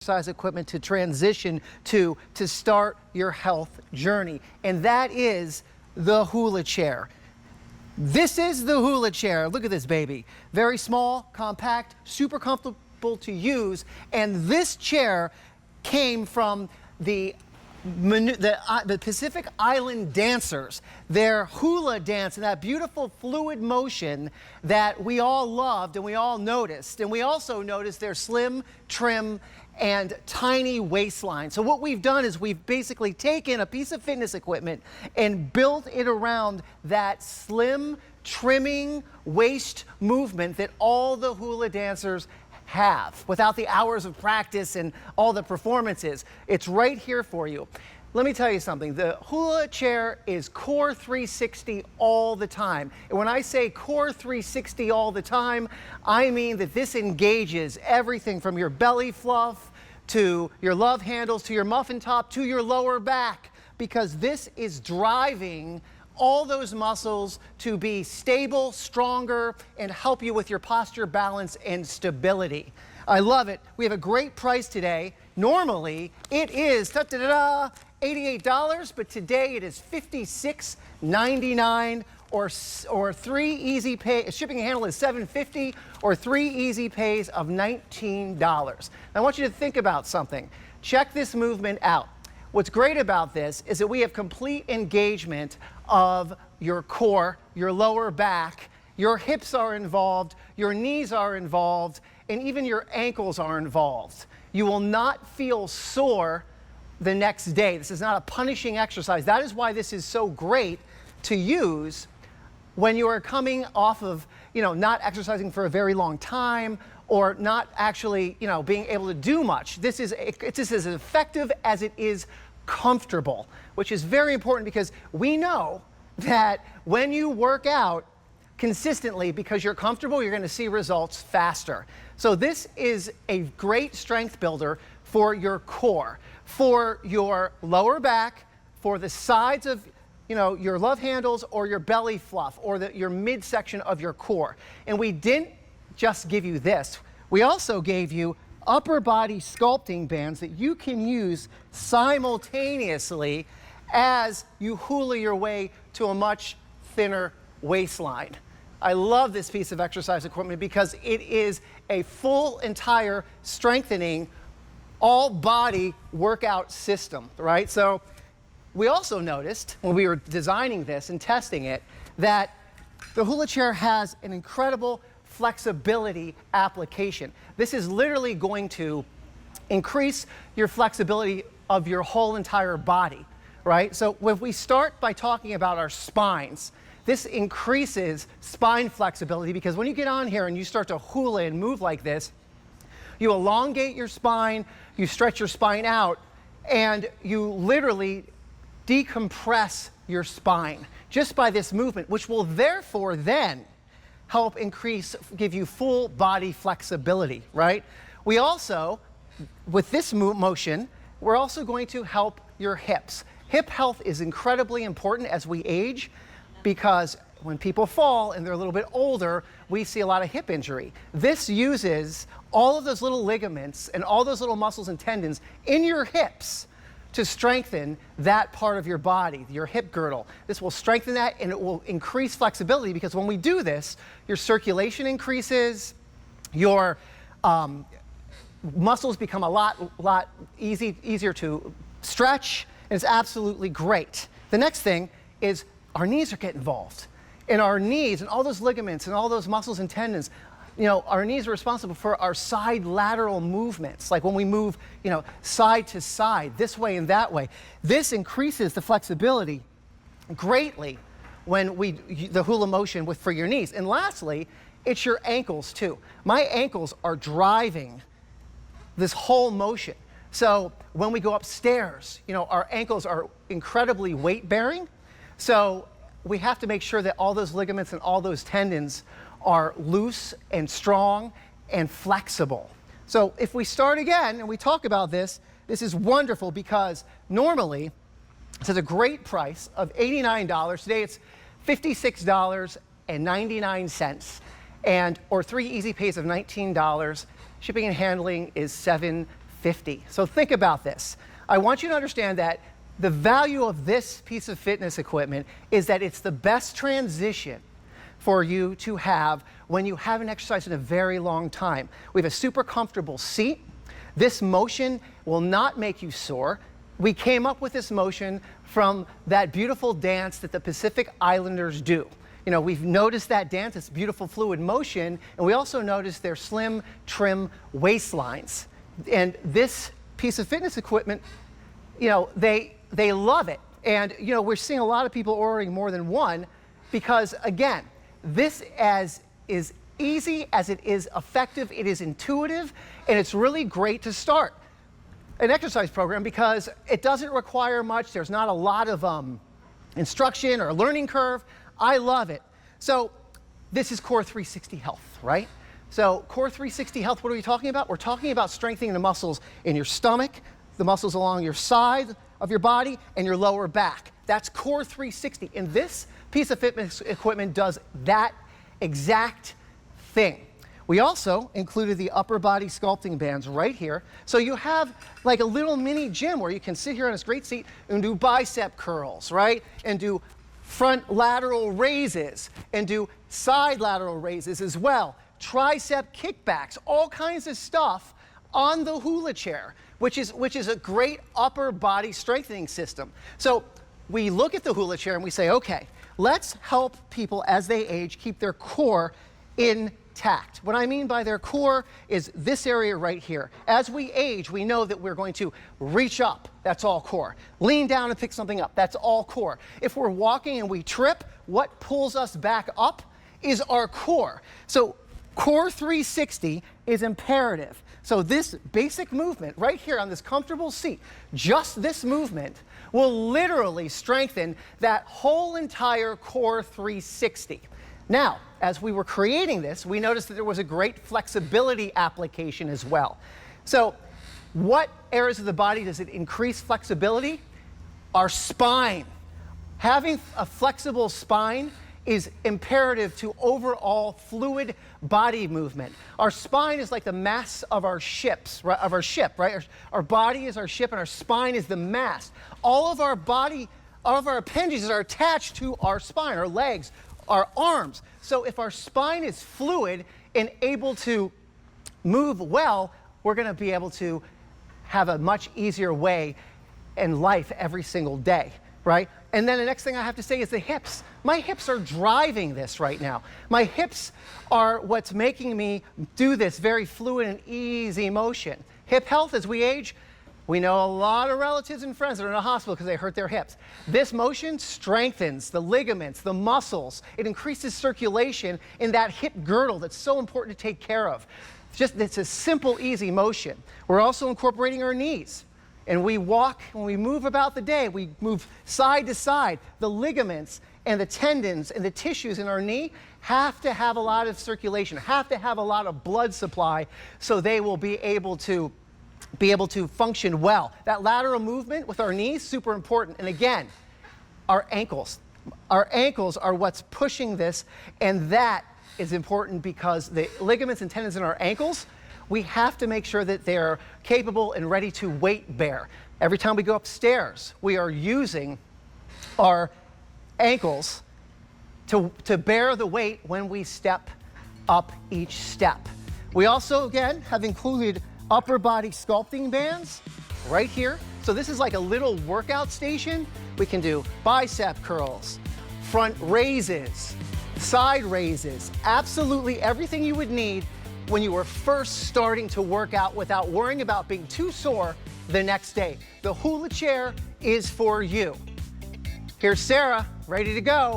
exercise equipment to transition to start your health journey, and that is the Hula chair. This is the Hula chair. Look at this baby. Very small, compact, super comfortable to use, and this chair came from the Pacific Island dancers, their hula dance and that beautiful fluid motion that we all loved and we all noticed. And we also noticed their slim, trim, and tiny waistline. So what we've done is we've basically taken a piece of fitness equipment and built it around that slim, trimming waist movement that all the hula dancers have without the hours of practice and all the performances. It's right here for you. Let me tell you something. The Hula chair is Core 360 all the time. And when I say Core 360 all the time, I mean that this engages everything from your belly fluff to your love handles to your muffin top to your lower back, because this is driving all those muscles to be stable, stronger, and help you with your posture, balance, and stability. I love it. We have a great price today. Normally, it is $88, but today it is $56.99 or 3 easy pay. Shipping and handling is $7.50 or 3 easy pays of $19. Now, I want you to think about something. Check this movement out. What's great about this is that we have complete engagement of your core, your lower back, your hips are involved, your knees are involved, and even your ankles are involved. You will not feel sore the next day. This is not a punishing exercise. That is why this is so great to use when you are coming off of, not exercising for a very long time or not actually, being able to do much. This is as effective as it is comfortable, which is very important because we know that when you work out consistently because you're comfortable, you're going to see results faster. So this is a great strength builder for your core, for your lower back, for the sides of your love handles or your belly fluff or your midsection of your core. And we didn't just give you this. We also gave you upper body sculpting bands that you can use simultaneously as you hula your way to a much thinner waistline. I love this piece of exercise equipment because it is a full, entire strengthening, all body workout system, right? So we also noticed when we were designing this and testing it that the Hula chair has an incredible flexibility application. This is literally going to increase your flexibility of your whole entire body, right? So if we start by talking about our spines, this increases spine flexibility because when you get on here and you start to hula and move like this, you elongate your spine, you stretch your spine out, and you literally decompress your spine just by this movement, which will therefore then help give you full body flexibility, right? We also, with this motion, we're also going to help your hips. Hip health is incredibly important as we age because when people fall and they're a little bit older, we see a lot of hip injury. This uses all of those little ligaments and all those little muscles and tendons in your hips to strengthen that part of your body, your hip girdle. This will strengthen that and it will increase flexibility because when we do this, your circulation increases, your muscles become a lot easier to stretch, and it's absolutely great. The next thing is our knees are getting involved. And our knees and all those ligaments and all those muscles and tendons, our knees are responsible for our side lateral movements, like when we move, side to side, this way and that way. This increases the flexibility greatly when the hula motion for your knees. And lastly, it's your ankles too. My ankles are driving this whole motion. So when we go upstairs, our ankles are incredibly weight bearing. So we have to make sure that all those ligaments and all those tendons are loose and strong and flexible. So if we start again and we talk about this, this is wonderful because normally it's at a great price of $89. Today it's $56.99 or 3 easy pays of $19. Shipping and handling is $7.50. $750. So think about this. I want you to understand that the value of this piece of fitness equipment is that it's the best transition for you to have when you haven't exercised in a very long time. We have a super comfortable seat. This motion will not make you sore. We came up with this motion from that beautiful dance that the Pacific Islanders do. You know, we've noticed that dance, it's beautiful fluid motion, and we also noticed their slim, trim waistlines. And this piece of fitness equipment, you know, they love it. And, you know, we're seeing a lot of people ordering more than one because, again, this is easy as it is effective, it is intuitive, and it's really great to start an exercise program because it doesn't require much. There's not a lot of instruction or learning curve. I love it. So this is Core 360 Health, right? So Core 360 Health, what are we talking about? We're talking about strengthening the muscles in your stomach, the muscles along your side of your body, and your lower back. That's Core 360. And this piece of fitness equipment does that exact thing. We also included the upper body sculpting bands right here. So you have like a little mini gym where you can sit here on this great seat and do bicep curls, right? And do front lateral raises and do side lateral raises as well. Tricep kickbacks, all kinds of stuff on the hula chair, which is a great upper body strengthening system. So we look at the hula chair and we say, okay, let's help people as they age keep their core intact. What I mean by their core is this area right here. As we age, we know that we're going to reach up. That's all core. Lean down and pick something up. That's all core. If we're walking and we trip, what pulls us back up is our core. So Core 360 is imperative. So this basic movement right here on this comfortable seat, just this movement will literally strengthen that whole entire Core 360. Now, as we were creating this, we noticed that there was a great flexibility application as well. So what areas of the body does it increase flexibility? Our spine. Having a flexible spine is imperative to overall fluid body movement. Our spine is like the mast of our ship, right? Our body is our ship and our spine is the mast. All of our appendages are attached to our spine, our legs, our arms. So if our spine is fluid and able to move well, we're going to be able to have a much easier way in life every single day, right? And then the next thing I have to say is the hips. My hips are driving this right now. My hips are what's making me do this very fluid and easy motion. Hip health as we age, we know a lot of relatives and friends that are in a hospital because they hurt their hips. This motion strengthens the ligaments, the muscles. It increases circulation in that hip girdle that's so important to take care of. It's a simple, easy motion. We're also incorporating our knees. And we walk, when we move about the day, we move side to side. The ligaments and the tendons and the tissues in our knee have to have a lot of circulation, have to have a lot of blood supply so they will be able to function well. That lateral movement with our knees, super important. And again, our ankles. Our ankles are what's pushing this, and that is important because the ligaments and tendons in our ankles, we have to make sure that they're capable and ready to weight bear. Every time we go upstairs, we are using our ankles to bear the weight when we step up each step. We also, again, have included upper body sculpting bands right here. So this is like a little workout station. We can do bicep curls, front raises, side raises, absolutely everything you would need when you were first starting to work out without worrying about being too sore the next day. The hula chair is for you. Here's Sarah, ready to go.